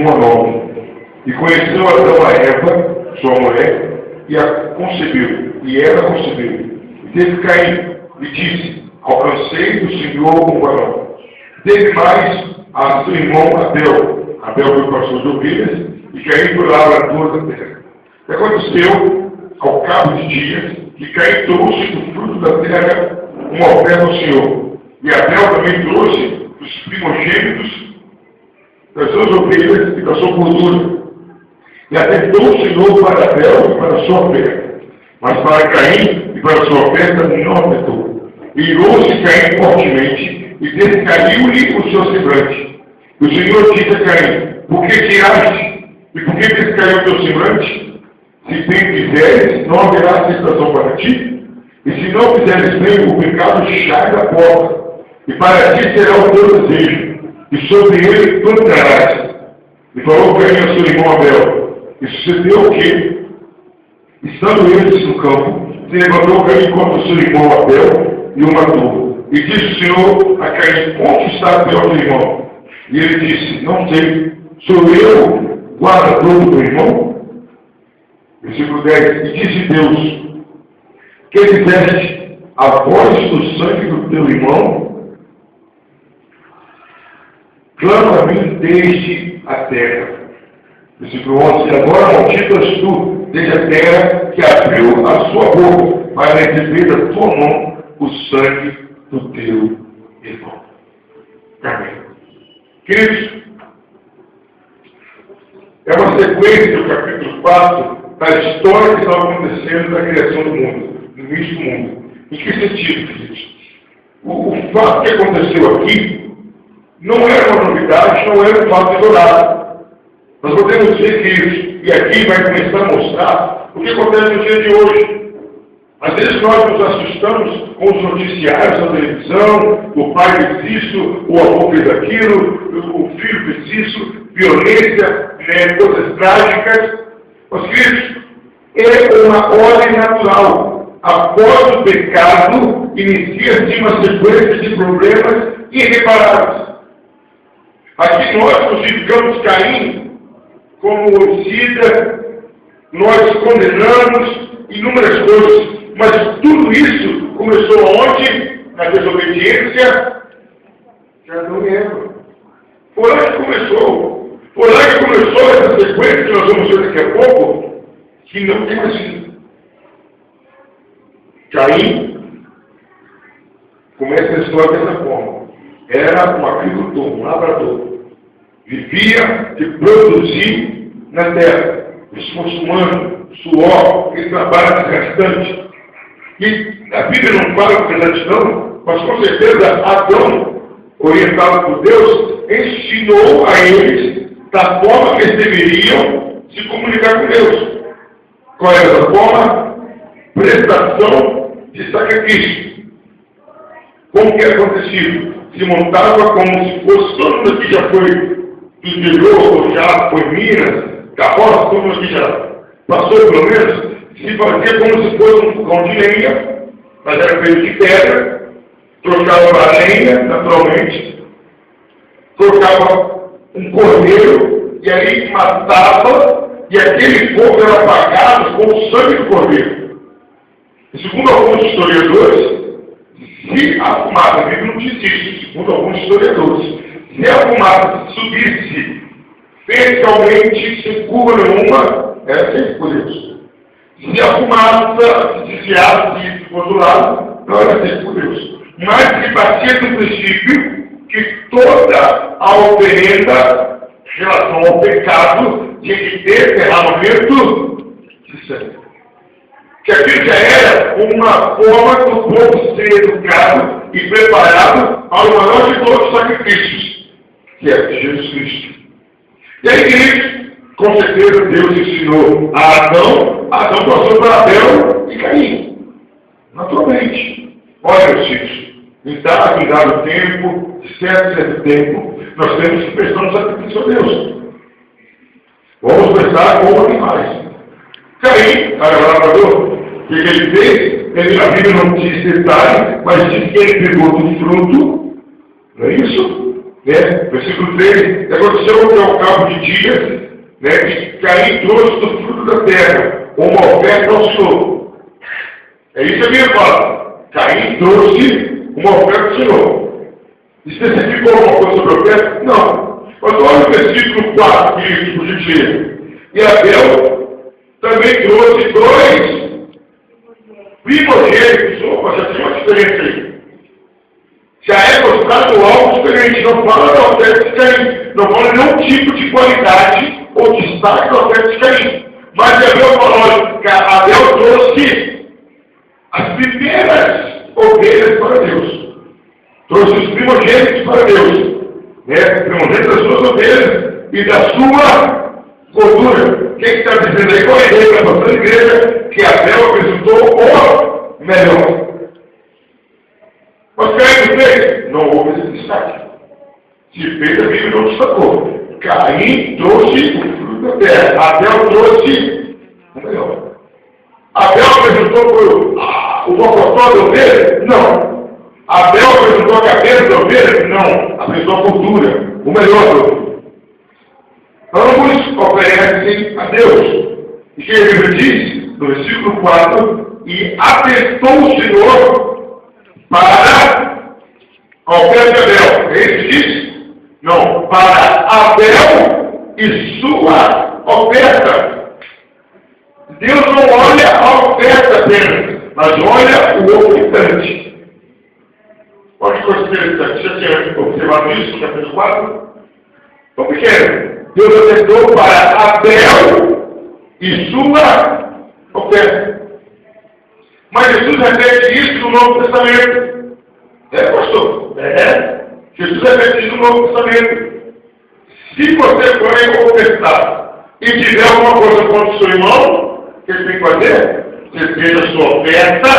1 a 9. E conheceu Adão a Eva, sua mulher, e a concebeu. E ela concebeu. E teve Caim, e disse: alcancei do Senhor um varão. Teve mais a seu irmão Abel. Abel foi pastor de ovelhas, e Caim foi lavrador da terra. E aconteceu, ao cabo de dias, que Caim trouxe do fruto da terra uma oferta ao Senhor. E Abel também trouxe dos primogênitos das suas ovelhas e da sua gordura. E atentou o Senhor para Abel e para a sua oferta. Mas para Caim e para a sua oferta não atentou. E irou-se Caim fortemente, e descaiu-lhe o seu semblante. O Senhor disse a Caim: por que tiraste? E por que descaiu o teu semblante? Se bem fizeres, não haverá aceitação para ti. E se não fizeres bem, o pecado chega à porta. E para ti será o teu desejo, e sobre ele dominarás. E falou Caim ao seu irmão Abel. E sucedeu que, estando eles no campo, se levantou Caim contra o seu irmão Abel e o matou. E disse o Senhor a Caim: onde está teu irmão? E ele disse: não sei, sou eu guardador do teu irmão? Versículo 10. E disse Deus: que fizeste a voz do sangue do teu irmão? Clama a mim desde a terra. Versículo 11. E agora maldito és tu desde a terra que abriu a sua boca para receber da tua mão o sangue do teu irmão. Amém. Queridos, é uma sequência do capítulo 4 da história que está acontecendo da criação do mundo, do início do mundo. Em que sentido, queridos? O fato que aconteceu aqui não era uma novidade, não era um fato isolado. Nós podemos dizer que isso, e aqui vai começar a mostrar o que acontece no dia de hoje. Às vezes nós nos assustamos com os noticiários da televisão: o pai fez isso, o avô fez aquilo, o filho fez isso, violência, coisas trágicas. Mas, queridos, é uma ordem natural. Após o pecado, inicia-se uma sequência de problemas irreparáveis. Aqui nós justificamos Caim como homicida, nós condenamos inúmeras coisas, mas tudo isso começou onde? Na desobediência de Adão e Eva. Foi lá que começou. Foi lá que começou essa sequência que nós vamos ver daqui a pouco, que não tem mais fim. Caim começa a história dessa forma. Era um agricultor, um lavrador. Vivia de produzir na terra, esforço humano, suor, aquele trabalho desgastante. E a Bíblia não fala pesante não, mas com certeza Adão, orientado por Deus, ensinou a eles da forma que eles deveriam se comunicar com Deus. Qual era a forma? Prestação de sacrifício. Como que é acontecido? Se montava como se fosse, todo mundo aqui já foi do interior, ou já foi Minas, carroça, todo mundo aqui já passou pelo menos, se fazia como se fosse um fogão de lenha, mas era feito de pedra, trocava a lenha, naturalmente, trocava um cordeiro, e aí matava, e aquele fogo era apagado com o sangue do cordeiro. E segundo alguns historiadores, se a fumaça, a Bíblia não diz isso, segundo alguns historiadores, se a fumaça subisse verticalmente, sem curva nenhuma, era sempre por Deus. Se a fumaça se desviasse de outro lado, não era sempre por Deus. Mas se batia no princípio que toda a oferenda em relação ao pecado tinha que ter derramamento de sangue. Que aquilo já era uma forma do povo ser educado e preparado ao maior de todos os sacrifícios, que é Jesus Cristo. E aí, queridos, com certeza Deus ensinou a Adão passou para Abel e Caim. Naturalmente. Olha, meus filhos, em dado tempo, de certo tempo, nós temos que prestar um sacrifício a Deus. Vamos prestar como animais. Caim, lavrador, o que ele fez? A Bíblia não diz detalhe, mas diz que ele pegou do fruto, não é isso? Versículo 3, aconteceu que ao cabo de dias, né, que Caim trouxe do fruto da terra uma oferta ao Senhor. É isso que a Bíblia fala. Caim trouxe uma oferta ao Senhor. Especificou alguma coisa sobre a oferta? Não. Mas olha o versículo 4, queridos, por gentileza. E Abel também trouxe 2 primogênitos. Opa, já tem uma diferença aí. Já é mostrado algo diferente. Não fala da oferta de Caim. Não fala nenhum tipo de qualidade ou destaque da oferta de Caim. Mas Abel falou, olha, Abel trouxe as primeiras ovelhas para Deus. Trouxe os primogênitos para Deus. Né? Primogênitos das suas ovelhas e da sua gordura. Quem está dizendo aí? Qual é a ideia da nossa igreja? Que Abel apresentou o melhor. Mas Caim fez? Não houve esse destaque. Se fez, a Bíblia não destacou. Caim trouxe o fruto da terra. Abel trouxe o melhor. Abel apresentou o mocotó da ovelha? Não. Abel apresentou a cabeça da ovelha? Não. Apresentou a gordura, o melhor da ovelha. Ambos oferecem a Deus. E que a Bíblia diz, no versículo 4, e atestou o Senhor para a oferta de Abel. É isso que diz? Não, para Abel e sua oferta. Deus não olha a oferta apenas, mas olha o ofertante. Olha que coisa interessante. Você tinha observado isso no capítulo 4? Então, pequeno. Deus atestou para Abel e sua oferta. Mas Jesus repete isso no Novo Testamento. É, pastor? É. Jesus repete isso no Novo Testamento. Se você for ofertar e tiver alguma coisa contra o seu irmão, o que ele tem que fazer? Você fez a sua oferta,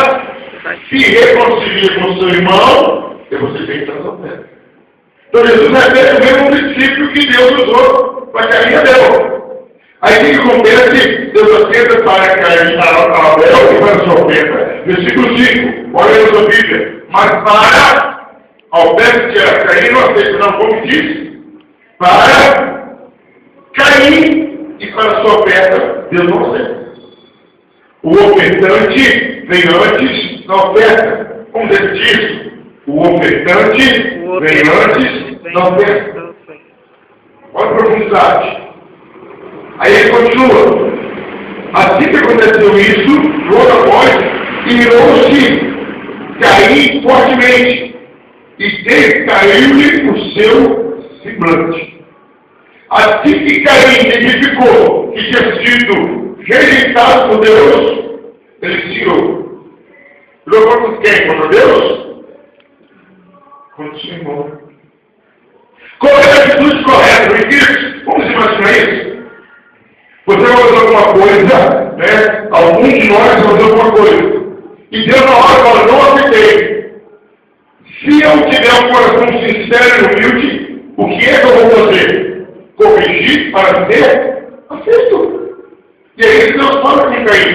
se reconcilia com o seu irmão, e você tem que fazer a oferta. Então Jesus repete o mesmo princípio que Deus usou para Caim e Abel. Aí o que acontece? Deus atenta para Caim a Abel e para a sua oferta. Versículo 5, olha aí na sua Bíblia. Mas para a oferta que era Caim não aceita, não, como diz? Para Caim e para a sua oferta, Deus não aceita. O ofertante vem antes da oferta. Como Deus diz? O ofertante vem antes da oferta. Olha a profundidade. Aí ele continua. Assim que aconteceu isso, logo após, irou-se Caim fortemente, e descaiu-lhe o seu semblante. Assim que Caim identificou que tinha sido rejeitado por Deus, ele se tirou. Tirou contra quem? Contra Deus? Contra o seu irmão. Qual é a atitude correta, filhos? Vamos imaginar isso. Você vai fazer alguma coisa, né? Alguns de nós vão fazer alguma coisa. E Deus na hora fala, não aceitei. Se eu tiver um coração sincero e humilde, o que é que eu vou fazer? Corrigir para ser aceito. E aí Deus fala com Caim.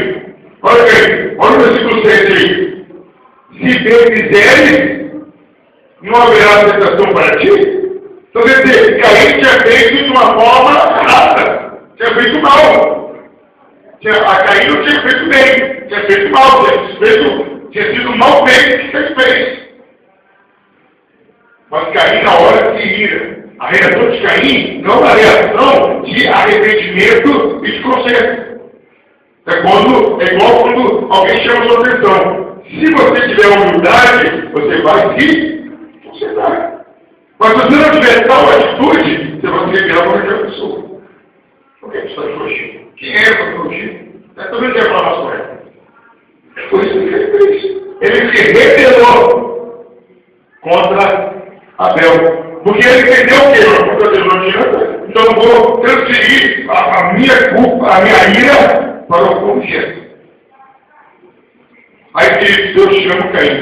Olha Caim, olha o versículo 7 aí. Se bem fizeres, não haverá aceitação para ti? Então, quer dizer, Caim tinha feito de uma forma errada, tinha feito mal. A Caim não tinha feito bem, tinha feito mal, tinha sido mal feito o que ele fez. Mas Caim, na hora se ira. A reação de Caim não é a reação de arrependimento e de conserto. É igual quando alguém chama a sua atenção. Se você tiver humildade, você vai se consertar. Mas se você não tiver tal atitude, você vai se revelar para aquela pessoa. Por que você está trouxinho? Quem é essa trouxinha? Eu também quero falar com ela. Foi isso que ele fez. Ele se rebelou contra Abel. Porque ele entendeu o quê? Contra Deus não adianta. Então eu vou transferir a minha culpa, a minha ira para o objeto. Aí Deus chama Caim.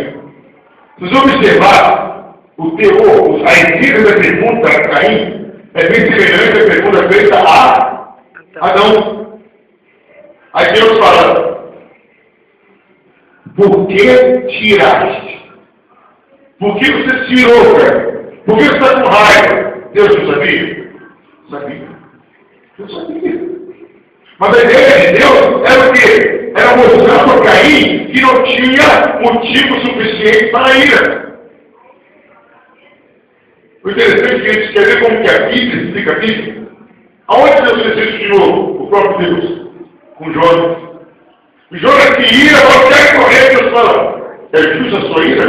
Se você observar, o teor, a essência da pergunta a Caim é bem semelhante à pergunta feita a Adão. Aí Deus fala, por que tiraste? Por que você tirou, cara? Por que você está com raiva? Deus não sabia? Sabia. Eu sabia. Mas a ideia de Deus era o quê? Era mostrar para Caim que não tinha motivo suficiente para a ira. O interessante é que a gente quer ver como que a Bíblia explica a Bíblia. Aonde Deus fez isso de novo? O próprio Deus. Com Jonas. Jonas que ira, qualquer correr, Deus fala, é justa a sua ira?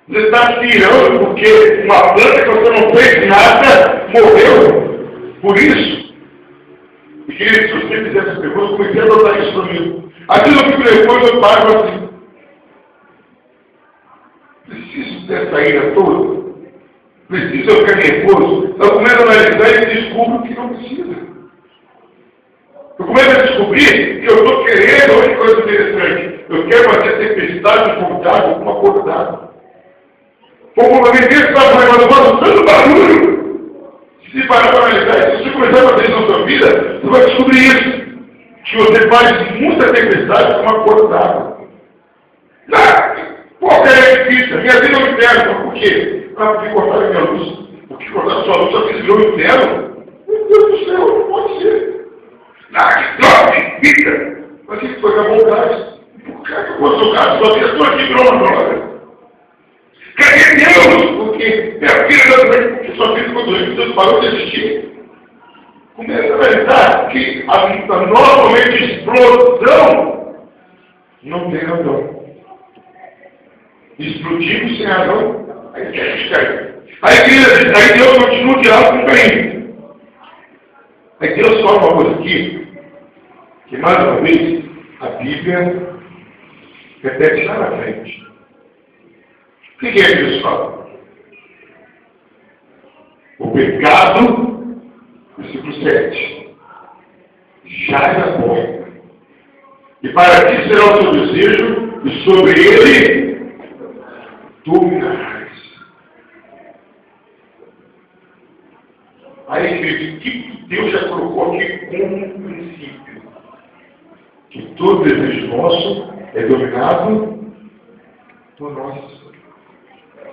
Você está se irando porque uma planta que você não fez nada morreu. Por isso. E queria que você fizesse essa pergunta, eu comecei a adotar isso para mim. Aquilo que depois eu paro assim. Preciso dessa ira toda? Preciso eu ficar nervoso? Eu começo a analisar e descubro que não precisa. Eu começo a descobrir que eu estou querendo, olha que coisa interessante. Eu quero fazer tempestade de fogo d'água com uma cor d'água. Como uma vez que está fazendo tanto barulho. Se parar para analisar, se você começar a fazer isso na sua vida, você vai descobrir isso. Que você faz muita tempestade com uma cor d'água. Qualquer é difícil. Minha vida é um inferno. Por quê? Porque cortaram a minha luz. Porque cortaram a sua luz, só que virou um inferno. Meu Deus do céu, não pode ser. Que droga de vida. Mas que foi acabou o gás. Por que acabou o seu gás? Sua vida estou aqui virou uma droga. Cadê Deus? Porque minha filha, porque sua vida ficou doente, Deus parou de existir. Começa a analisar que a normalmente explosão não tem razão. Explodimos sem razão, aí a gente cai. Aí Deus continua de alto com Caim. Aí Deus fala uma coisa aqui, que mais uma vez a Bíblia repete lá na frente. O que é que Deus fala? O pecado, versículo 7, jaz a porta. E para ti será o teu desejo, e sobre ele dominarás. Aí, querido, que Deus já colocou aqui como um princípio. Que todo desejo nosso é dominado por nós.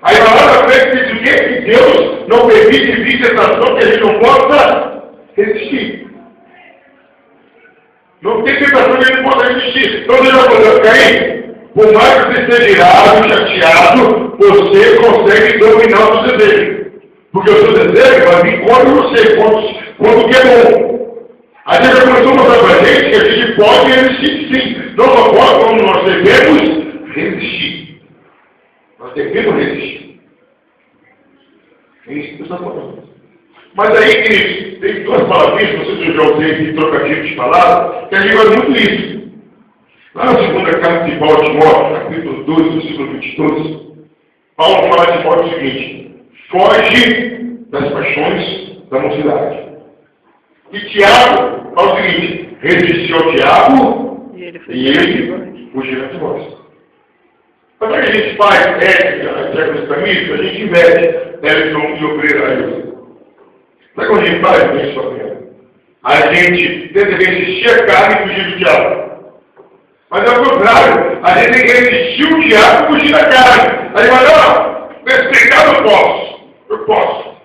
Aí na hora da frente diz o quê? Que Deus não permite vir tentação que a gente não possa resistir. Não tem tentação que a gente não possa resistir. Então Deus vai poder cair. Por mais que você esteja irado, chateado, você consegue dominar os seus desejos. Porque o seu desejo vai vir contra você, contra o que é bom. A gente já começou a mostrar para a gente que a gente pode resistir sim. Não só pode, como nós devemos resistir. Nós devemos resistir. É isso que Deus está falando. Mas aí, queridos, tem duas palavrinhas, vocês já usei aqui trocadilhos de palavras, que a gente faz muito isso. Lá na segunda carta de Paulo a Timóteo, capítulo 2, versículo 22, Paulo fala a Timóteo o seguinte: foge das paixões da mocidade. E Tiago fala o seguinte: resistiu ao diabo e ele fugirá de vós. Mas o que a gente faz, a gente inverte Elton de obreiro. Sabe como a gente faz isso? A gente tenta resistir a carne e fugir do diabo. Mas é o contrário, a gente tem que resistir o diabo e fugir da carne. Aí fala, não, nesse pecado eu posso.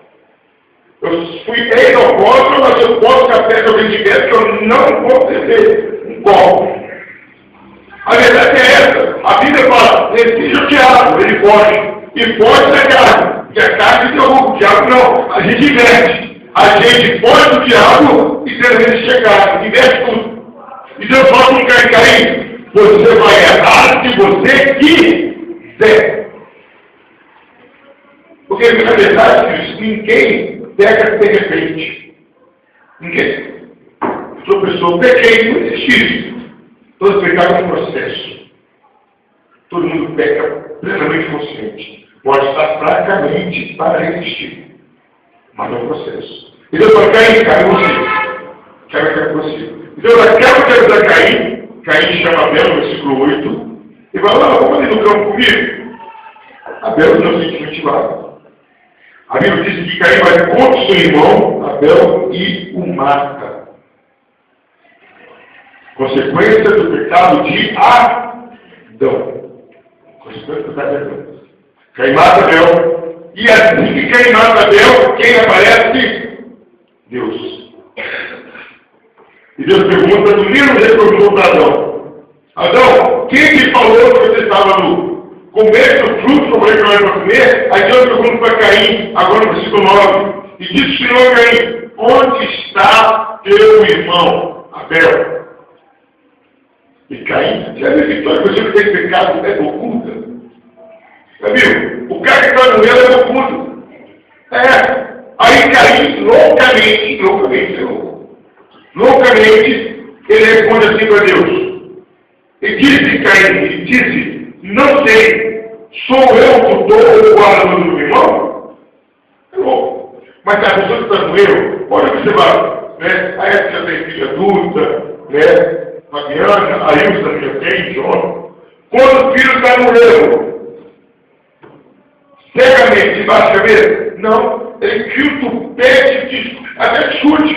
Eu fui ex-alcoólatra, mas eu posso ficar perto de alguém de perto que eu não vou receber um copo. A verdade é essa. A Bíblia fala, resiste o diabo, ele foge. E foge da carne. Porque a carne derruba, o diabo não. A gente inverte. A gente foge do diabo e tenta resistir a carne. Inverte tudo. E Deus fala com Caim, você vai errar se você quiser. Porque, na verdade, ninguém pega de repente. Ninguém. Sou pessoa, pequei, não existe isso. Todo pecado é um processo. Todo mundo peca plenamente consciente. Pode estar fracamente para resistir. Mas é um processo. E Deus vai cair você. Quer você. Então, naquela que avisar Caim chama Abel, no versículo 8, e fala, vamos ali no campo comigo. Abel não se sente intimado. A Bíblia diz que Caim vai contra o seu irmão, Abel, e o mata. Consequência do pecado de Adão. Consequência do pecado de Adão. Caim mata Abel. E assim que Caim mata Abel, quem aparece? Deus. E Deus pergunta do mesmo jeito que perguntou para Adão. Adão, quem te falou que você estava nu? Comeste o fruto como ele não era para comer? Aí Deus pergunta para Caim, agora no versículo 9. E disse o Senhor a Caim, onde está teu irmão Abel? E Caim, já viu que toda pessoa que tem pecado é oculta? Já viu? O cara que está no meio é oculto. Aí Caim, loucamente, ele responde assim para Deus. E disse Caim, não sei, sou eu o tutor ou o guardador do meu irmão? É louco. Mas a pessoa que está no erro, pode observar, né? A essa já tem filha adulta, né? Mariana, a Ilza já tem, João. Quando o filho está no erro, cegamente, debaixo da cabeça, não, ele cria o tupete, até chute.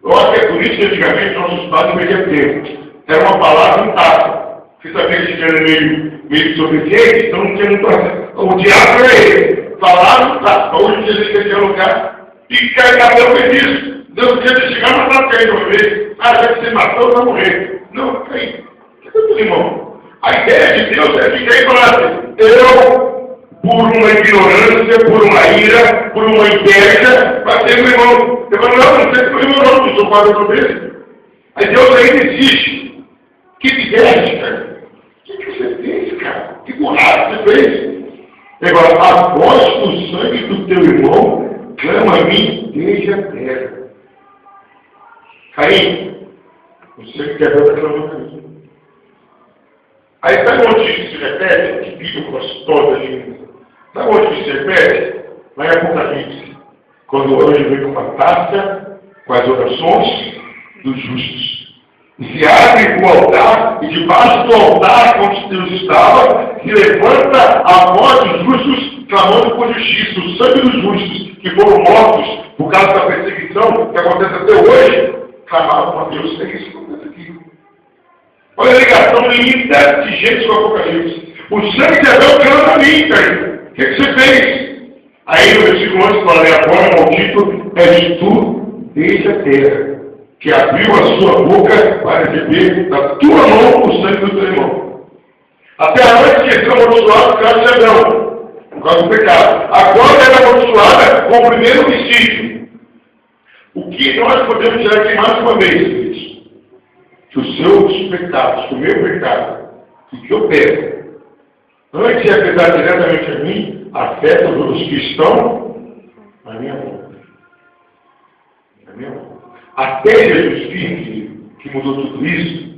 Eu acho que é por isso que antigamente nossos pais não perdiam tempo. Era uma palavra intacta. Você sabia que era meio desobediente, então não tinha muito. O diabo era ele. Palavra intacta. Hoje Jesus quer dialogar. E Abel fez isso. Deus quer chegar e matar Caim uma vez. Já que você matou, vai morrer. Não, Caim. Cadê o irmão? A ideia de Deus é que Caim falasse: eu, por uma ignorância, por uma ira, por uma inveja, matei meu irmão. Eu falo, não sei se meu irmão não sou quase outro dele. Aí Deus ainda existe. Que ideia, cara? O que você fez, cara? Que burrada você fez? Agora, após o sangue do teu irmão, clama a mim desde a terra. Caim, o sangue que Abel está clamando a mim. Aí sabe onde isso se repete? Que Bíblia gostosa, linda. Sabe onde isso se repete? Lá em Apocalipse. Quando o anjo vem com uma taça, com as orações dos justos. E se abre o altar, e debaixo do altar, onde Deus estava, se levanta a voz dos justos, clamando por justiça, o sangue dos justos, que foram mortos por causa da perseguição que acontece até hoje, clamavam a Deus. É isso que acontece aqui. Olha a ligação linda de gente com o Apocalipse. O sangue de Abel clama a mim, cara. O que você fez? Aí no versículo 11 fala, agora maldito és tu desde a terra, que abriu a sua boca para receber da tua mão o sangue do teu irmão. Até a noite que entrou amaldiçoada por causa de Adão, por causa do pecado. Agora era amaldiçoada com o primeiro homicídio. O que nós podemos tirar aqui mais uma vez, queridos? Que os seus pecados, o meu pecado, o que eu peço, antes de afetar diretamente a mim, afeta os que estão na minha mão. Na minha mão. Até Jesus Cristo, que mudou tudo isso,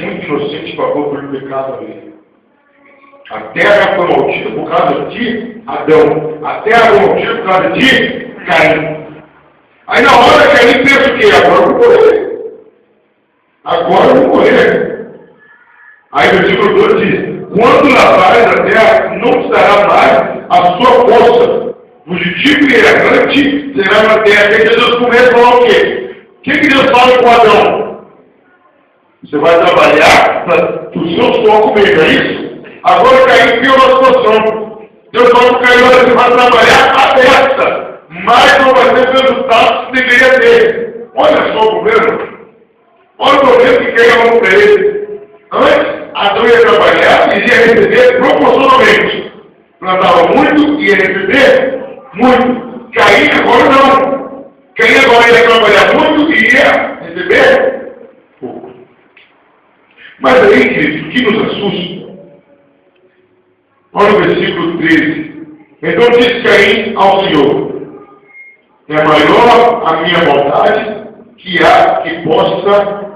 muito inocente pagou pelo pecado dele. A terra foi maldita por causa de Adão. A terra foi maldita por causa de Caim. Aí na hora Caim pensa o quê? Agora eu vou morrer. Agora eu vou morrer. Aí o versículo 2 diz, quando lavares a terra, não estará mais a sua força. Fugitivo e errante será na terra. Aí Jesus começa a falar o quê? O que Deus fala com Adão? Você vai trabalhar para o seu sol comer, não é isso? Agora Caim piorou a situação. Deus fala para Caim, olha, você vai trabalhar a testa, mas não vai ter o resultado que deveria ter. Olha só o problema. Olha o problema que Caim falou para ele. Antes, Adão ia trabalhar e ia receber proporcionalmente. Plantava muito e ia receber muito. Caim agora não. Caim agora ia trabalhar muito e ia receber pouco. Mas aí, queridos, o que nos assusta? Olha o versículo 13. Então disse Caim ao Senhor, é maior a minha bondade que a que possa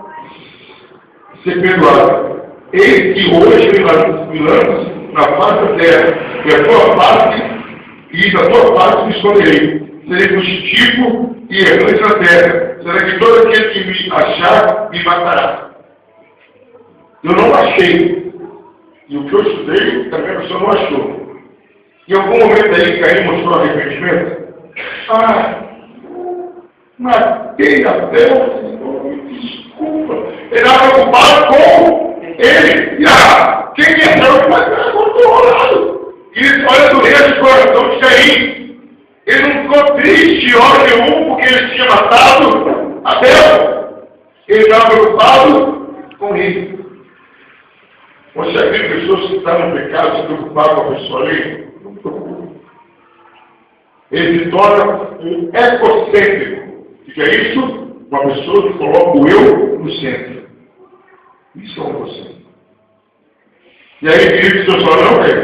ser perdoada. Eis que hoje me lanço na face da terra, e a tua face, e da tua face me esconderei. Serei fugitivo e errante na terra. Será que todo aquele que me achar, me matará. Eu não achei. E o que eu estudei, também a pessoa não achou. Em algum momento aí, Caim mostrou arrependimento. Matei Abel, Senhor, me desculpa. Ele estava preocupado com ele. E quem é Deus vai ser controlado. E olha a dureza de coração de Caim. Ele não ficou triste hora nenhuma porque ele tinha matado Abel. Ele estava preocupado com ele. Você vê pessoas que estão no pecado se preocupar com a pessoa ali? Não preocupa. Ele se torna um egocêntrico. O que é isso? Uma pessoa que coloca o eu no centro. Isso é um egocêntrico. E aí, querido, Deus fala, não, velho.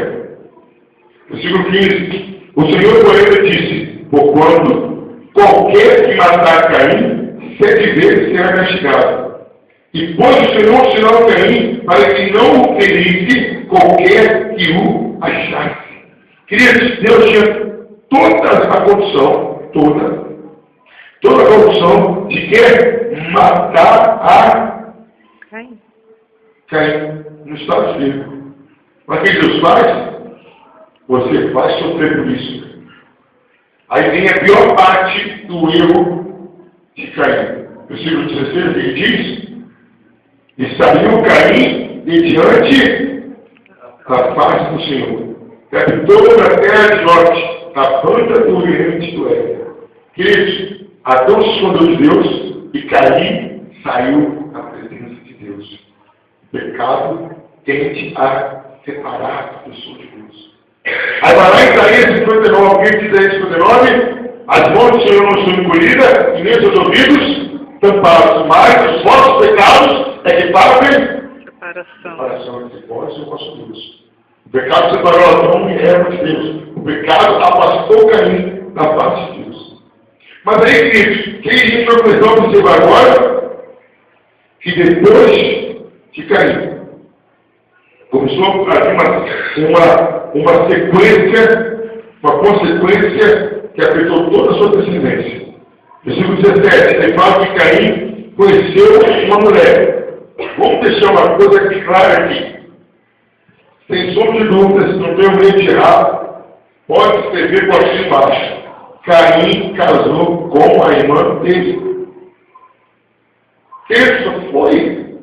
Versículo 15. O Senhor, porém, disse, porquanto qualquer que matar Caim, 7 vezes será castigado. E pôs o Senhor sinal a Caim, para que não o ferisse qualquer que o achasse. Queridos, Deus tinha toda a condição, toda a condição de querer matar a Caim no estado vivo. Mas o que Deus faz? Você vai sofrer por isso. Aí vem a pior parte do erro de Caim. Versículo 16, ele diz: e saiu Caim de diante da face do Senhor, habitou na terra de Norte, na banda do oriente do Éden. Queridos, Adão se escondeu de Deus e Caim saiu da presença de Deus. O pecado tende a separar a pessoa de Deus. Aí vai lá em Isaías 59, quem diz Isaías 59? As mãos do Senhor não são encolhidas e nem seus ouvidos tampados, mas os vossos pecados é que fazem separação entre vós e o vosso Deus. O pecado separou Adão e Eva de Deus. O pecado afastou Caim da parte de Deus. Mas aí, queridos, o que a gente vai começar a observar agora? Que depois de Caim, começou a haver uma sequência, uma consequência que afetou toda a sua descendência. Versículo 17, ele fala que Caim conheceu uma mulher. Vamos deixar uma coisa aqui clara aqui. Sem sombra de dúvidas, não tem um meio de errado, pode escrever por aqui embaixo. Caim casou com a irmã dele. Isso foi.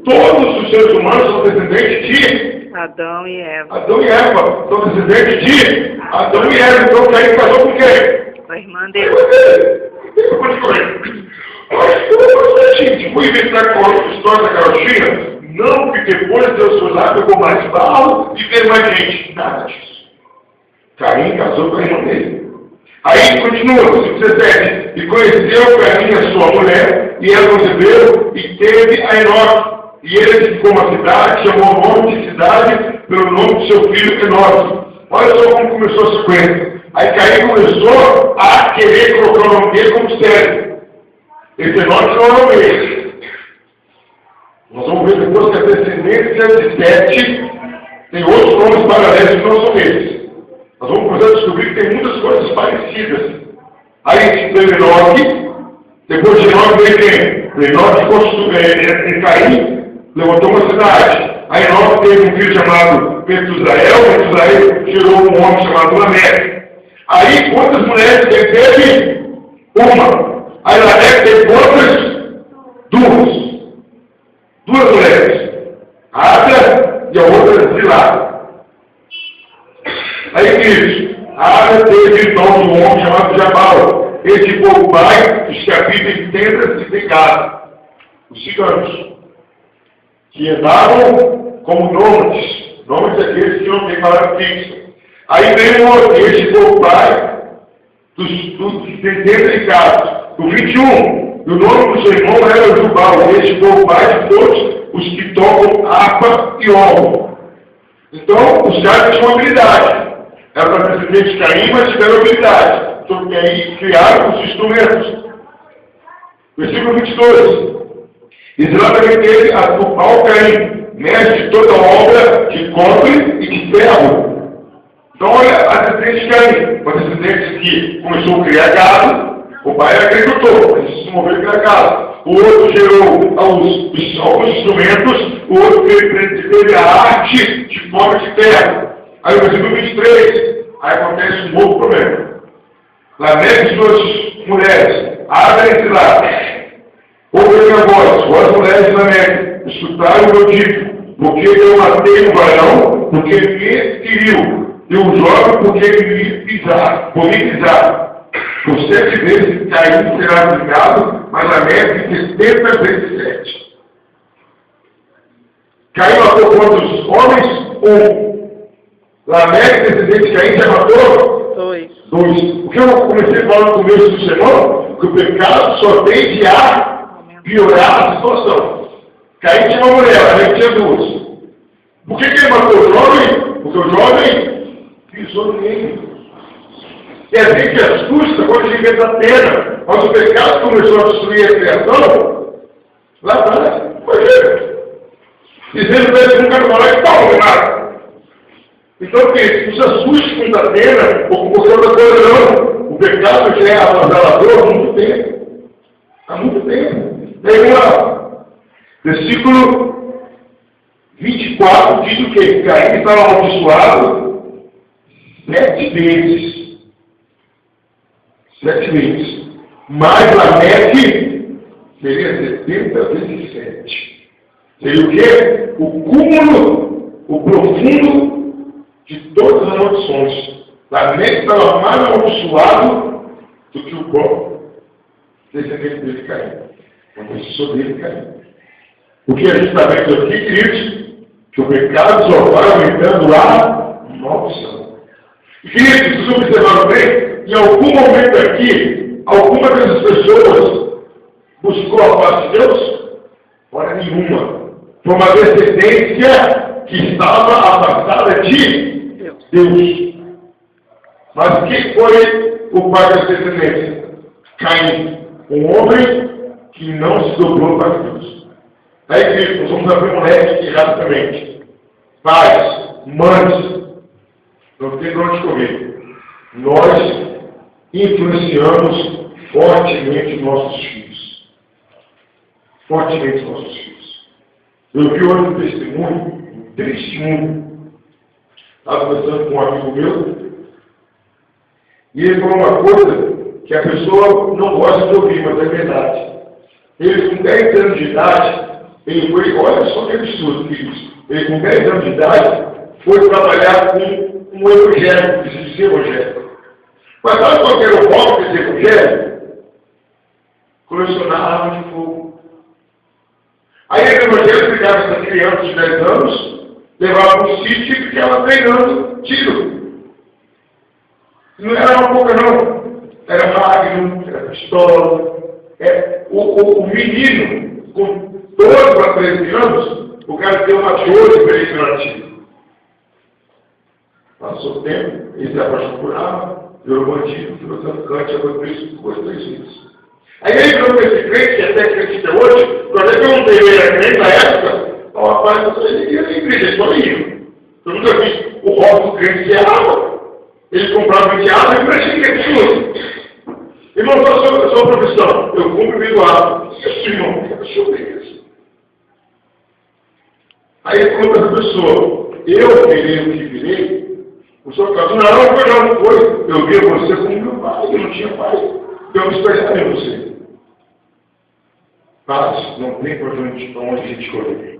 Todos os seres humanos são descendentes de Adão e Eva. Adão e Eva são descendentes de Adão e Eva. Então Caim casou com quem? Com a irmã dele. Olha, gente, vou inventar com a história da carochinha. Não que depois Deus foi lá, pegou mais barro e fez mais gente. Nada disso. Caim casou com a irmã dele. Aí continua, versículo 17. E conheceu Caim a sua mulher, e ela concebeu e teve a Enoque. E ele edificou uma cidade, chamou o nome de cidade pelo nome do seu filho Enoque. Olha só como começou a sequência. Aí Caim começou a querer colocar o nome dele como sério. Esse Enoque não é o nome dele. Nós vamos ver depois que a descendência de Sete tem outros nomes paralelos que não são esses. Nós vamos começar a descobrir que tem muitas coisas parecidas. Aí teve Enoque, depois de Enoque veio quem? Enoque construiu, Caim levantou uma cidade. Aí Enoque teve um filho chamado Metusael, Metusael gerou um homem chamado Lameque. Aí quantas mulheres ele teve? Uma. Aí Lameque teve quantas? Duas mulheres. Ada e a outra Zilá. Aí queridos, Ada teve então um homem chamado Jabal. Esse foi o pai dos que habitam em tendas e pegadas. Os ciganos. Que andavam como nômades. Nômades aqueles que não têm palavra fixa. Aí veio o outro. Esse foi o pai dos que têm tendas e casas. O 21. E o nome do seu irmão era Jubal. Esse foi o pai de todos os que tocam harpa e órgão. Então, os caras tinham habilidade. Era para descendentes de Caim, mas tiveram habilidade. Então, aí criaram os instrumentos. Versículo 22. Israel também teve o pau Caim, mestre de toda obra de cobre e de ferro. Então, olha a descendente de Caim. Uma descendente que começou a criar gado. O pai era agricultor, ele se moveu a criar gado. O outro gerou alguns instrumentos. O outro teve a arte de forma de ferro. Aí o versículo 23, aí acontece um novo problema. Lameque suas mulheres, Ada e Zilá. Ouve minha voz, vós mulheres de Lameque, escutai o meu dito, porque eu matei o varão, porque ele me feriu, e o jovem, porque ele me pisar. Por Por 7 vezes Caim será vingado, mas Lameque 70 vezes 7. Caim matou quantos homens? Lameque, descendente de Caim, já matou? 2. O que eu comecei falando no começo do sermão? Que o pecado só tende a piorar a situação. Caim tinha uma mulher, Lameque tinha 2. Por que ele matou o jovem? Porque o jovem pisou nele. E assim que assusta quando chega essa pena. Mas o pecado começou a destruir a criação, lá atrás, foi dizendo para ele nunca falar que está nada. Então, que os assustos com a pena, ou por outra coisa não. O pecado já é avassalador há muito tempo. Há muito tempo. Daí lá, versículo 24 diz o que? Caim estava amaldiçoado 7 vezes. 7 vezes. Mais Lameque seria 70 vezes 7. Seria o quê? O cúmulo, o profundo de todas as maldições. Lameque estava mais amaldiçoado do que o próprio descendente dele Caim. Quando precisou dele Caim. O que a gente está vendo aqui, queridos? Que o pecado só vai aumentando a maldição. E, queridos, vocês observaram bem? Em algum momento aqui, alguma dessas pessoas buscou a paz de Deus? Ora, nenhuma. Foi uma descendência que estava afastada de Deus. Mas quem foi o pai da descendência? Caim. Um homem que não se dobrou para Deus. Aí, queridos, nós vamos abrir um leque rapidamente. Pais, mães, não tem onde correr. Nós influenciamos fortemente os nossos filhos. Fortemente os nossos filhos. Eu vi hoje um testemunho, um testemunho. Estava conversando com um amigo meu, e ele falou uma coisa que a pessoa não gosta de ouvir, mas é verdade. Ele, com 10 anos de idade, ele foi, olha só que absurdo, filhos. Ele, com 10 anos de idade, foi trabalhar com um evangélico, que se diz evangélico. Mas sabe qual era o foco desse evangelho? Colecionar armas de fogo. Aí o evangelho pegava essa criança de 10 anos, levava para um sítio e ficava treinando tiro. Não era uma pouca não. Era Magnum, era pistola. O menino, com 12 para 13 anos, o cara deu uma 12 para ele tirar tiro. Passou o tempo, ele se apaixonou por arma, virou bandido, virou traficante, agora preso por 2, 3 vezes. Aí ele virou para esse crente, que até crente até hoje, quando eu perguntei ele era crente na época, o rapaz, ele ia na igreja, ele só ia. Eu nunca vi o roubo do crente ser arma. Ele comprava de arma e parecia que é tudo. Irmão, qual a sua profissão? Eu compro e vendo arma. Isso, irmão, que absurdo é isso? Aí ele conta para a pessoa, eu virei o que virei. O senhor falou, não foi. Eu vi você como meu pai, eu não tinha pai. Eu me espelhava em você. Mas não tem para onde a gente correr.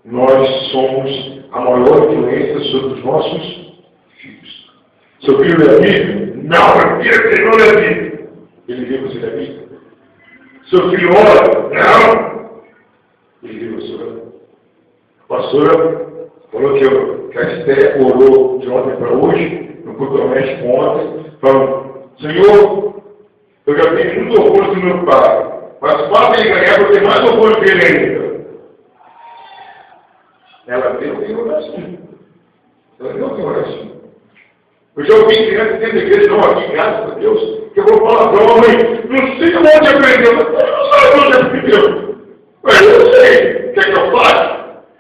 Nós somos a maior influência sobre os nossos filhos. Seu filho é amigo? Não, meu filho não é amigo. Ele vê você é amigo. Seu filho ora? Não. Ele vê você ora. A pastora falou que a Esté orou de ontem para hoje, no culto doméstico ontem, falando, Senhor, eu já tenho muito orgulho do meu pai, mas para ele ganhar, eu tenho mais orgulho dele ainda. Ela veio em oração. Ela veio em oração. Eu já ouvi criança dentro da igreja, não aqui, graças a Deus, que eu vou falar para a mãe, não sei onde aprendeu, mas eu não sei onde aprendeu. Mas eu sei, o que é que eu faço?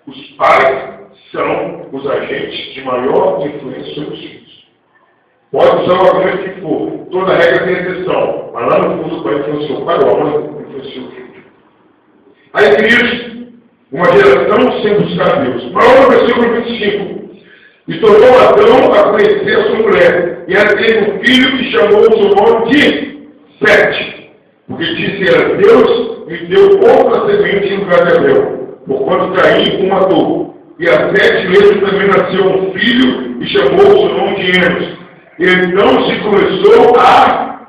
Os pais são os agentes de maior influência sobre os filhos. Pode usar o argumento que for, toda regra tem exceção, mas lá no fundo vai influenciar o pai ou a mãe, influenciar o filho. Aí, queridos, uma geração sem buscar Deus. Mas olha o versículo 25. E tornou Adão a conhecer a sua mulher, e ela teve um filho que chamou o seu nome de Sete, porque disse era Deus e deu outra semente em lugar de Abel, porquanto Caim o matou. E há 7 meses também nasceu um filho e chamou o seu nome de Enos. E então se começou a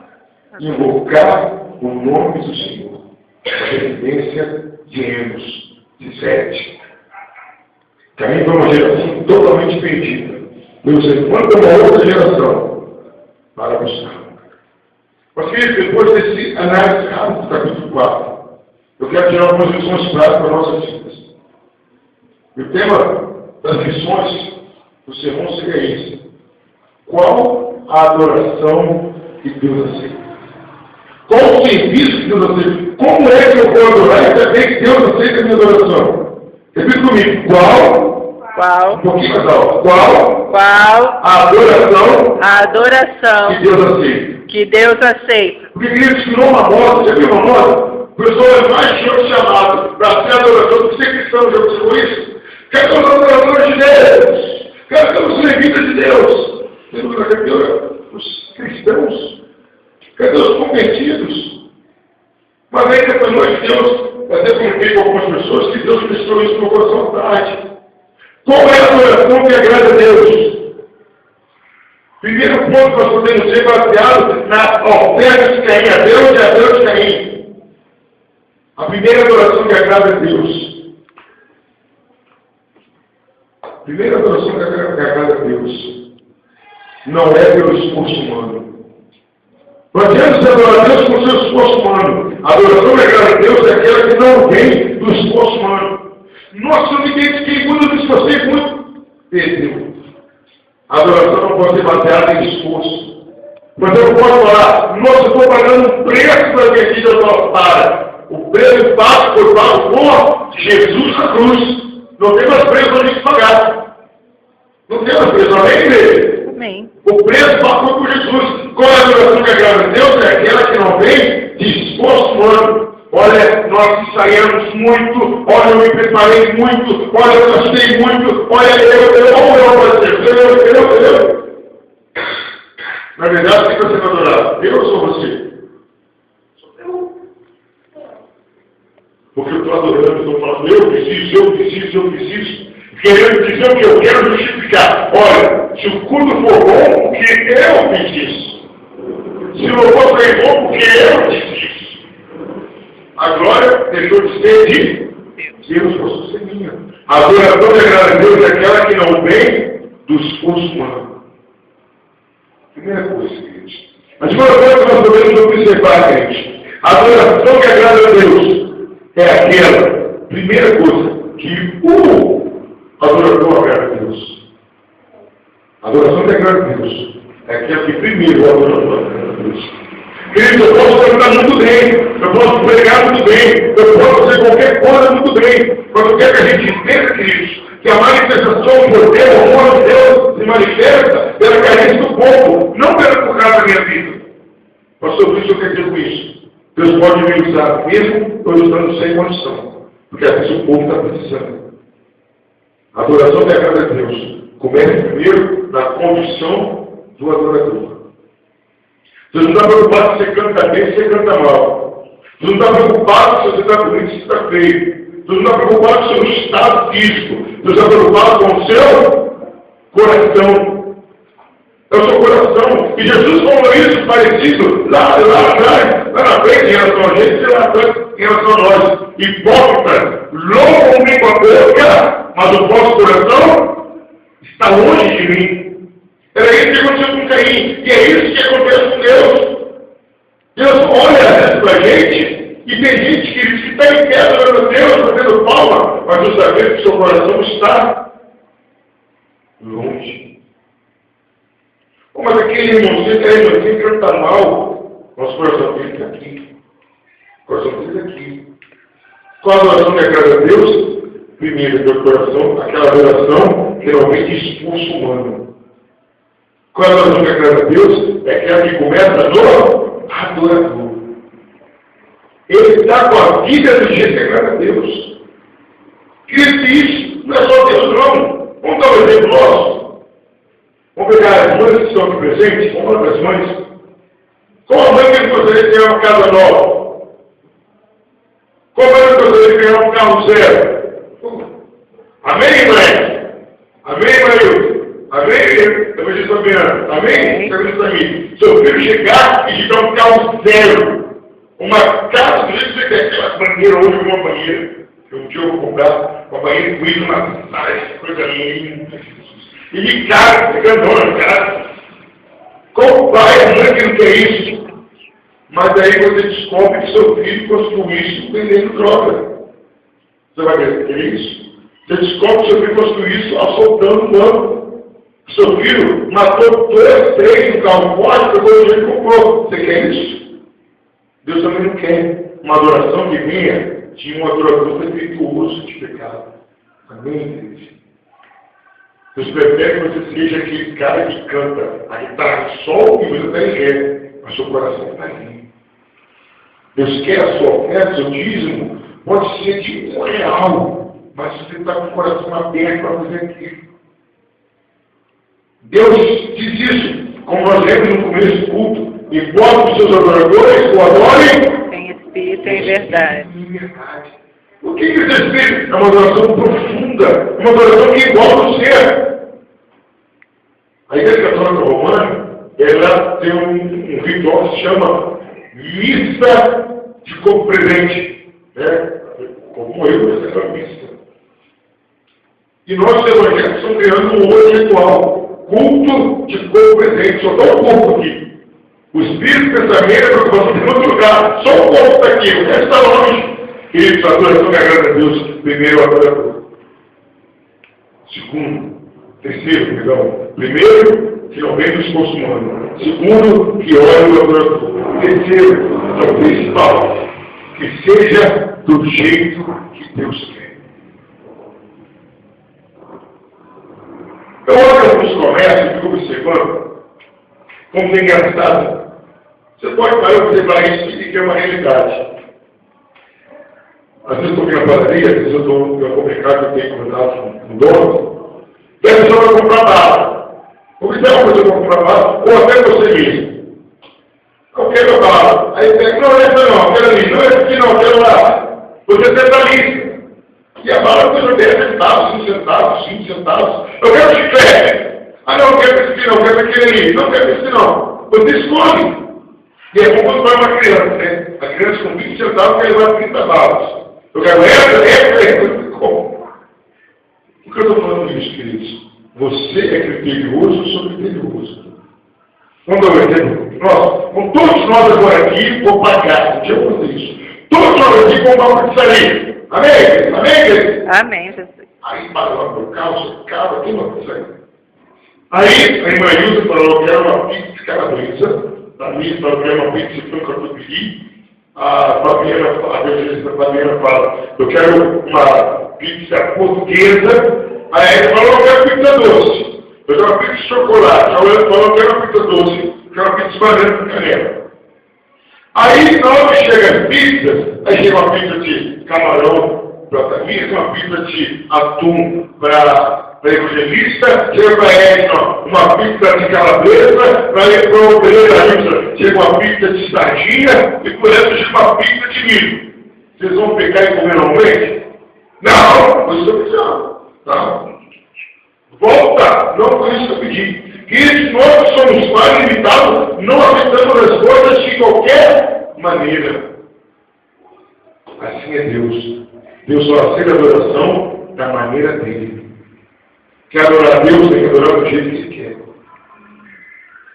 invocar o nome do Senhor, a residência de Enos, de Sete. Caim foi uma geração totalmente perdida. Deus levanta uma outra geração para buscar. Mas, queridos, depois desse análise rápida do capítulo 4, eu quero tirar algumas lições práticas para nossas vidas. O tema das lições do sermão seria esse: qual a adoração que Deus aceita? Qual o serviço que Deus aceita? Como é que eu vou adorar e saber que Deus aceita a minha adoração? Repita comigo: qual? Um pouquinho mais alto. Qual a adoração que Deus aceita? Porque, queridos, que não uma moda, já viu uma moda? O pessoal é mais chamado para ser adorador do que ser cristão, já observou isso? Cadê os adoradores de Deus? Cadê os levitas de Deus? Cadê os cristãos? Cadê os convertidos? Mas aí, nessa noite, Deus, até comentei com algumas pessoas que Deus ministrou isso no meu coração tarde. Qual é a adoração que agrada a Deus? Primeiro ponto que nós podemos ser baseado na oferta de Caim a Deus e a Deus de Caim. A primeira adoração que agrada a Deus. A primeira adoração que agrada a Deus não é pelo esforço humano. Não adianta adorar a Deus com o seu esforço humano. A adoração que agrada a Deus é aquela que não vem do esforço humano. Nossa, eu me identifiquei muito, eu me esforcei muito. Perdeu. A adoração não pode ser baseada em esforço. Mas eu não posso falar: nossa, eu estou pagando um preço para minha vida altar. O preço pago foi pago por Jesus na cruz. Não tem mais preço para a gente pagar. Não tem mais preço, amém, igreja? Amém. O preço pago foi por Jesus. Qual é a adoração que agrada a Deus? É aquela que não vem de esforço humano. Olha, nós ensaiamos muito. Olha, eu me preparei muito. Olha, eu gostei muito. Olha, eu. Na verdade, quem você vai adorar? Eu ou sou você? Sou eu. Porque eu estou adorando, eu estou falando: eu preciso. Querendo dizer o que eu quero justificar. Olha, se o culto for bom, porque eu fiz isso. Se não for bom, porque eu fiz isso. A glória deixou de ser de Deus, passou a ser minha. A adoração que agrada a Deus é aquela que não vem do esforço humano. Primeira coisa, queridos. A segunda coisa que nós podemos observar, queridos: a adoração que agrada a Deus é aquela, primeira coisa, que o adorador agrada a Deus. A adoração que agrada a Deus é aquela que primeiro o adorador agrada a Deus. Queridos, eu posso cantar muito bem, eu posso pregar muito bem, eu posso fazer qualquer coisa muito bem. Quando eu quero que a gente entenda, queridos, que a manifestação do poder, o amor de Deus se manifesta pela carência do povo, não por causa da minha vida. Pastor, por isso eu quero dizer com isso: Deus pode me usar, mesmo eu estando sem condição, porque às vezes o povo está precisando. A adoração que agrada a Deus começa primeiro na condição do adorador. Deus não está preocupado se você canta bem, se você canta mal. Deus não está preocupado se você está bonito, se você está feio. Deus não está preocupado com o seu estado físico. Deus está preocupado com o seu coração. É o seu coração. E Jesus falou isso parecido lá na frente em relação a gente e lá atrás em relação a nós. Hipócritas, loucam comigo a boca, mas o vosso coração está longe de mim. Era isso que aconteceu com Caim, e é isso que acontece com Deus. Deus olha para a gente, e tem gente que está em pé adorando a Deus, fazendo palma, mas justamente que seu coração está longe. Mas aquele irmãozinho canta mal, nosso coração fica aqui. O coração fica aqui. Qual a adoração que agrada a Deus? Primeiro, meu coração, aquela adoração que não vem de esforço humano. Qual a adoração que agrada a Deus? É aquela que começa no adorador. Ele está com a vida do jeito que agrada a Deus. Cristo isso não é só Deus, não. Vamos dar um exemplo nosso. Vamos pegar as mães que estão aqui presentes, vamos falar das mães. Qual a mãe que gostaria de ganhar uma casa nova? Qual a mãe que gostaria de ganhar um carro zero? Amém, mãe? Amém, Maria? Amém? Também estou vendo. Amém? Também estou vendo. Seu filho chegar e te dar um carro zero. Uma casa do jeito que você quer. Aquela bandeira hoje, uma banheira. Um dia eu vou comprar uma banheira com isso, uma coisa linda. E de cara, fica dono, cara. Como pai, a mãe que não quer isso? Mas aí você descobre que seu filho construiu isso vendendo droga. Você vai querer isso? Você descobre que seu filho construiu isso assaltando o banco. Seu filho matou 2, 3 no carro forte, pegou o dinheiro e comprou. Você quer isso? Deus também não quer. Uma adoração que vinha de um adorador defeituoso de pecado. Amém, igreja? Deus prefere que você seja aquele cara que canta a guitarra sol e você está em ré, mas seu coração está limpo. Deus quer a sua oferta, seu dízimo, pode ser de R$1, mas você está com o coração aberto para fazer aquilo. Deus diz isso, como nós lemos no começo do culto, importa que os seus adoradores o adorem em espírito e em verdade. O que esse espírito? É uma adoração profunda, uma adoração que iguala o ser. A Igreja Católica Romana, ela tem um ritual que se chama missa de corpo presente. Né? Como eu, essa é a missa. E nós, evangélicos, estamos criando um outro ritual. Culto de corpo presente. Só dá o corpo aqui. O espírito, o pensamento, a preocupação tem outro lugar. Só o corpo está aqui. O resto está longe. Queridos, a adoração que agrada a Deus, primeiro, adorador. Segundo, terceiro, perdão. Primeiro, que não vem do esforço humano. Segundo, que olha o adorador. Terceiro, é o principal, que seja do jeito que Deus quer. Eu olho alguns comércios e fico observando como é engraçado. Você pode parar e observar isso e que é uma realidade. Às vezes eu estou aqui na padaria, às vezes eu estou no mercado, eu tenho contato com o dono, e a pessoa vai comprar bala. Observa uma pessoa vai comprar bala, ou até você mesmo. Eu quero bala. Aí você não, essa não, quero ali, não, essa aqui não, quero lá. Você tenta a lista. E a bala custa 10 centavos, 5 centavos, 5 centavos. Eu quero chiclete. Ah não, eu quero esse aqui não, eu quero aquele ali. Não quero esse não. Você escolhe. E é como quando vai uma criança, né? A criança com 20 centavos quer levar 30 balas. Eu quero essa. Como? Por que eu estou falando isso, queridos? Você é criterioso, eu sou criterioso. Quando eu entendo, nós, com todos nós agora aqui, vou pagar. Deixa eu fazer isso. Todos nós aqui vamos dar uma pizzaria. Amém? Amém? Amém, Jesus. Aí parou meu carro, cara, tem uma pizzaria. Aí a irmã Ilza falou que era uma pizza de calabresa. Da minha falou que era uma pizza de pão catupiry. A Fabiana fala, eu quero uma pizza portuguesa. Aí ele falou, eu quero pizza doce. Eu quero uma pizza de chocolate. A outra falou, eu quero uma pizza doce. Eu quero uma pizza de banana com canela. Aí, na hora que chega as pizzas, aí chega uma pizza de camarão para Tamir, uma pizza de atum para evangelista, chega para Edna uma pizza de calabresa, para ir para o obreiro, chega uma pizza de sardinha, e por essa chega uma pizza de milho. Vocês vão pegar e comer normalmente? Não, isso eu pedi. Não. Volta, não foi isso que eu pedi. Que nós somos mais limitados, não aceitamos as coisas de qualquer maneira. Assim é Deus. Deus só aceita a adoração da maneira dele. Quer adorar a Deus, tem que adorar do jeito que ele quer.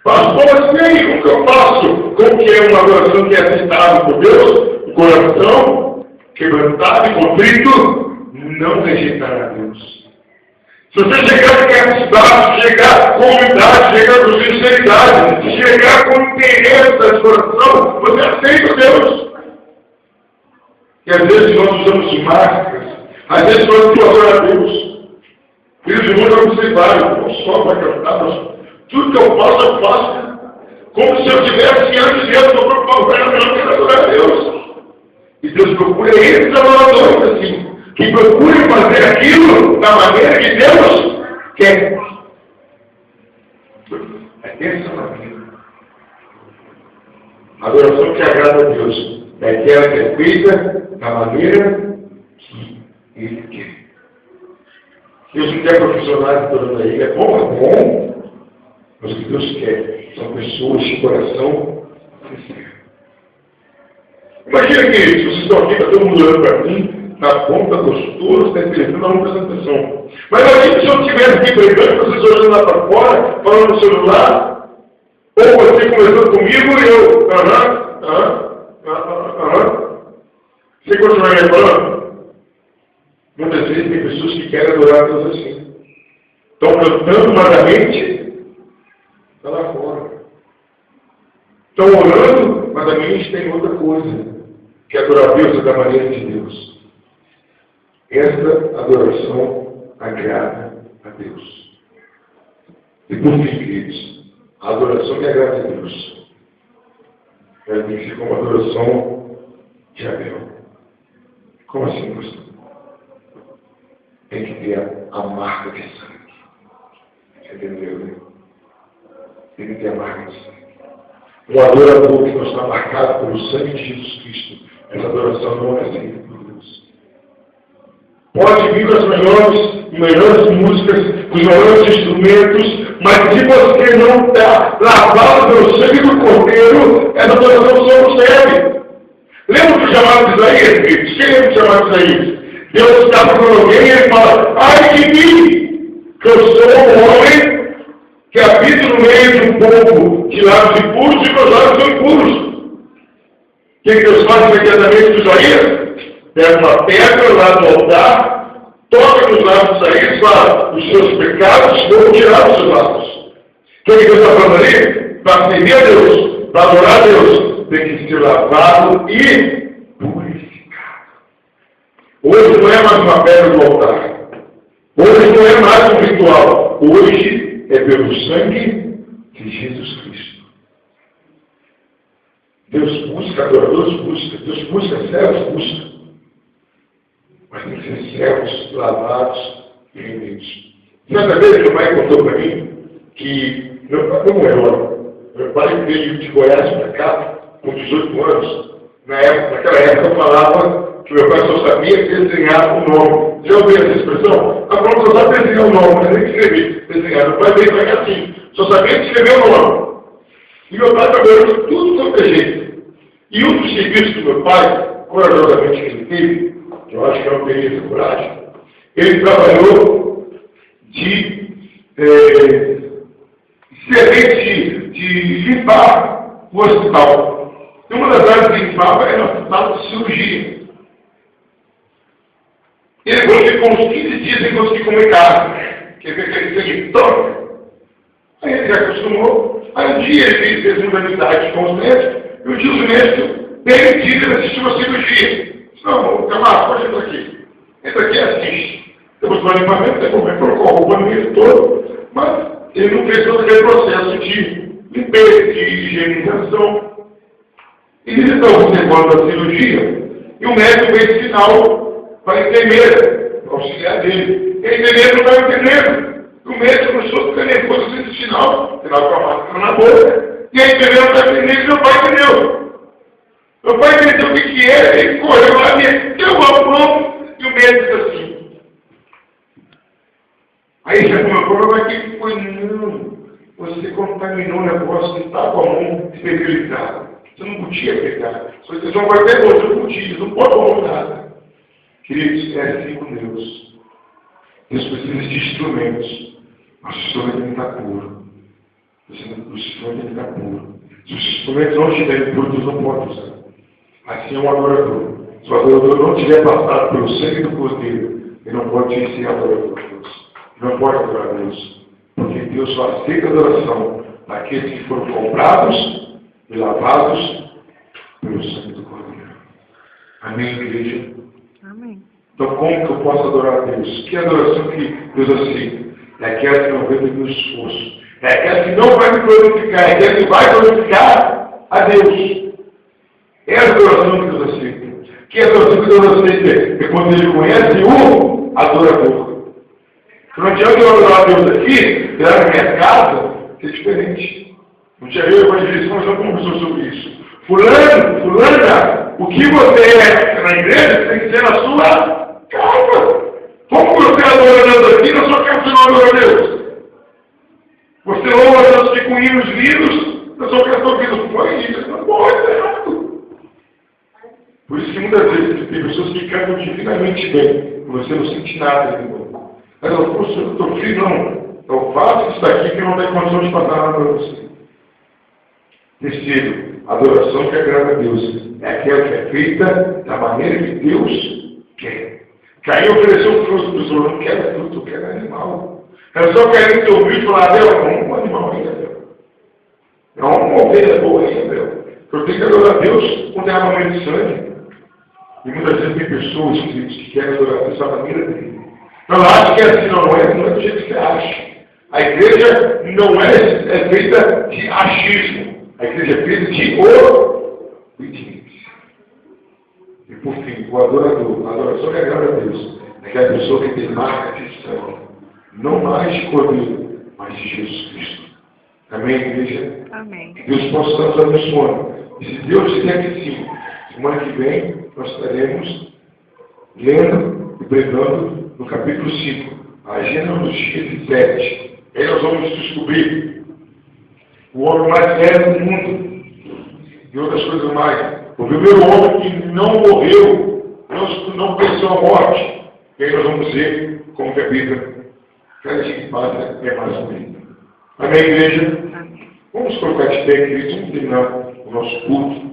Pastor, mas e aí, como que eu faço? Como que é uma adoração que é aceitável por Deus? O coração quebrantado e contrito, não rejeitará a Deus. Se você chegar com capacidade, chegar com humildade, chegar com sinceridade, chegar com interesse de coração, você aceita Deus. E às vezes nós usamos de máscaras, às vezes nós imploramos a Deus. Filhos de mundo, você vai, não só vai cantar, mas tudo que eu faço, como se eu tivesse antes de eu preocupar, eu quero adorar a Deus. E Deus procura esses adoradores assim. Que procure fazer aquilo da maneira que Deus quer. É essa maneira. A adoração que agrada a Deus é aquela que é feita da maneira que Ele quer. Deus não quer profissionais adorando a Ele. É bom, mas o que Deus quer são pessoas de coração sincero. Imagina que vocês estão aqui, está todo mundo olhando para mim, na ponta dos touros, está interessando, não prestando atenção. Mas imagine se eu estivesse aqui pregando, vocês olhando lá para fora, falando no celular, ou você conversando comigo e eu, Você continuaria falando? Muitas vezes tem pessoas que querem adorar a Deus assim. Estão cantando, mas a mente está lá fora. Estão orando, mas a mente tem outra coisa. Que adorar a Deus é da maneira de Deus. Essa adoração agrada a Deus. E por fim, queridos, a adoração que agrada a Deus ela tem que ser como a adoração de Abel. Como assim, pastor? Tem que ter a marca de sangue. Você entendeu, né? Tem que ter a marca de sangue. Um adorador que não está marcado pelo sangue de Jesus Cristo, essa adoração não é aceita por Deus. Pode vir com as melhores músicas, os melhores instrumentos, mas se você não está lavado pelo sangue do Cordeiro, essa adoração só não serve. Lembra do chamado de Isaías, queridos? Quem lembra do chamado de Isaías? Deus estava com alguém e ele fala, ai de mim, que eu sou um homem que habito no meio de um povo de lábios impuros e meus lábios são impuros. O que Deus faz imediatamente com Isaías? Pega uma pedra lá do altar, toca nos lábios de Isaías e fala, os seus pecados vão tirar dos seus lábios. O que Deus está falando ali? Para servir a Deus, para adorar a Deus, tem que ser lavado e purificado. Hoje não é mais uma pedra do altar. Hoje não é mais um ritual. Hoje é pelo sangue de Jesus Cristo. Deus busca adoradores, Deus busca servos, busca. Mas tem que ser servos lavados e remidos. Certa vez meu pai contou para mim que meu pai foi um herói. Meu pai veio de Goiás para cá com 18 anos. Naquela época eu falava que meu pai só sabia desenhar o nome. Já ouviu essa expressão? A pronto só sabe desenhar o nome, mas nem escrever, desenhar. Meu pai veio para cá assim, só sabia escrever o nome. E meu pai trabalhou tudo quanto é jeito. E um dos serviços do meu pai, corajosamente que ele teve, que eu acho que não teria essa coragem, ele trabalhou de limpar o hospital. E uma das áreas que limpava era o hospital de cirurgia. Ele ficou uns 15 dias sem conseguir comer carne. Quer ver aquele sangue toca? Aí ele já acostumou. Aí um dia ele fez uma amizade com os médicos, e um dia os médicos permitiram ele assistir uma cirurgia. Não, camarada, pode entrar aqui. Entra aqui e assiste. Depois do limpamento, depois colocou a roupa no meio todo, mas ele não fez todo aquele processo de limpeza, de higienização. E eles estão observando a cirurgia, e o médico fez sinal para a enfermeira, para auxiliar dele. E a enfermeira não estava entendendo. O médico começou a ficar nervoso assim do sinal com a máscara na boca, e a enfermeira não estava entendendo, e meu pai entendeu. Meu pai entendeu o que era, ele correu lá, meteu a mão, e o médico disse assim. Aí já começou, mas o que foi? Não, você contaminou o negócio, não estava com a mão esterilizada. Você não podia pegar. Você não vai ter outro, não podia, não pode tomar nada. Queridos, é assim com Deus. Deus precisa de instrumentos. Mas o instrumento tem que estar puro. O instrumento tem que estar puro. Se os instrumentos não estiverem puros, Deus não pode usar. Assim é um adorador. Se o adorador não tiver passado pelo sangue do Cordeiro, ele não pode ser adorador de Deus. Ele não pode adorar a Deus. Porque Deus só aceita a adoração daqueles que foram comprados e lavados pelo sangue do Cordeiro. Amém, igreja? Amém. Então, como que eu posso adorar a Deus? Que adoração que Deus aceita? É aquela que não vem do meu esforço. É aquela que não vai me glorificar. É aquela que vai glorificar a Deus. É a adoração que Deus aceita. Que adoração que Deus aceita? É quando Ele conhece o adorador. Não adianta eu adorar a Deus aqui, lá na minha casa, que é diferente. Não tinha eu com a direção, já conversou sobre isso. Fulana, o que você é na igreja tem que ser na sua casa. Como você adora Deus aqui, na sua casa você não adora Deus? Você louva Deus aqui com hinos lindos, na sua casa não ouvindo foi isso, não pode, é errado. Por isso que muitas vezes tem pessoas que cantam divinamente bem, e você não sente nada, irmão. Mas eu estou frio, não. Eu faço isso daqui que não tem condição de passar nada para você. Terceiro, adoração que agrada a Deus. É aquela que é feita da maneira que Deus quer. Caim ofereceu fruto do Senhor, não quero fruto, eu quero animal. Eu só quero te ouvir e falar, Deus, um animal aí, Deus. É uma ovelha boa aí, Deus. Eu tenho que adorar a Deus com derramamento de sangue. E muitas vezes tem pessoas que querem adorar a Deus da maneira dele. Eu acho que assim não é do jeito que você acha. A igreja não é feita de achismo. A igreja é feita de obediência. E por fim, o adorador, a adoração que agrada a Deus, é aquela pessoa que tem marca de sangue. Não mais de Cordeiro, mas de Jesus Cristo. Amém, igreja? Amém. Que Deus possa estar nos abençoando. E se Deus quiser que sim, semana que vem nós estaremos lendo e pregando no capítulo 5, a genealogia de Sete. Aí nós vamos descobrir o homem mais velho do mundo e outras coisas mais. O primeiro homem que não morreu, não pensou a morte. E aí nós vamos ver como que a vida, cada dia que passa, é mais bonita. Amém, igreja? Amém. Vamos colocar de pé, queridos, vamos terminar o nosso culto.